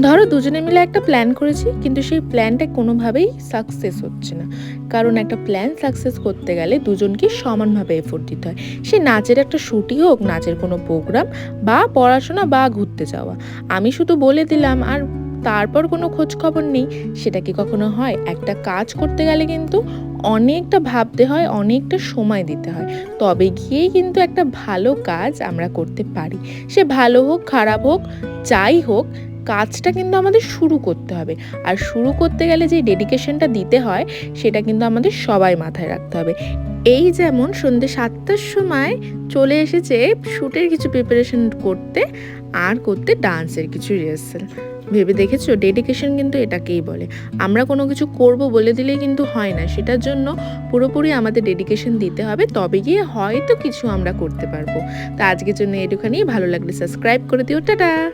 ধরো দুজনে মিলে একটা প্ল্যান করেছি, কিন্তু সেই প্ল্যানটা কোনোভাবেই সাকসেস হচ্ছে না। কারণ একটা প্ল্যান সাকসেস করতে গেলে দুজনকে সমানভাবে এফোর্ট দিতে হয়। সে নাচের একটা শুটই হোক, নাচের কোনো প্রোগ্রাম, বা পড়াশোনা, বা ঘুরতে যাওয়া। আমি শুধু বলে দিলাম আর তারপর কোনো খোঁজ খবর নেই, সেটা কি কখনো হয়? একটা কাজ করতে গেলে কিন্তু অনেকটা ভাবতে হয়, অনেকটা সময় দিতে হয়, তবে গিয়েই কিন্তু একটা ভালো কাজ আমরা করতে পারি। সে ভালো হোক খারাপ হোক যাই হোক, কাজটা কিন্তু আমাদের শুরু করতে হবে। আর শুরু করতে গেলে যে ডেডিকেশনটা দিতে হয়, সেটা কিন্তু আমাদের সবাই মাথায় রাখতে হবে। এই যেমন সন্ধ্যে 7টার সময় চলে এসেছে শ্যুটের কিছু প্রিপারেশন করতে, আর করতে ডান্সের কিছু রিহার্সাল। ভেবে দেখেছো, ডেডিকেশন কিন্তু এটাকেই বলে। আমরা কোনো কিছু করব বলে দিলেই কিন্তু হয় না, সেটার জন্য পুরোপুরি আমাদের ডেডিকেশন দিতে হবে, তবে গিয়ে হয়তো কিছু আমরা করতে পারবো। তা আজকের জন্য এটুখানি। ভালো লাগলে সাবস্ক্রাইব করে দিও। টাটা।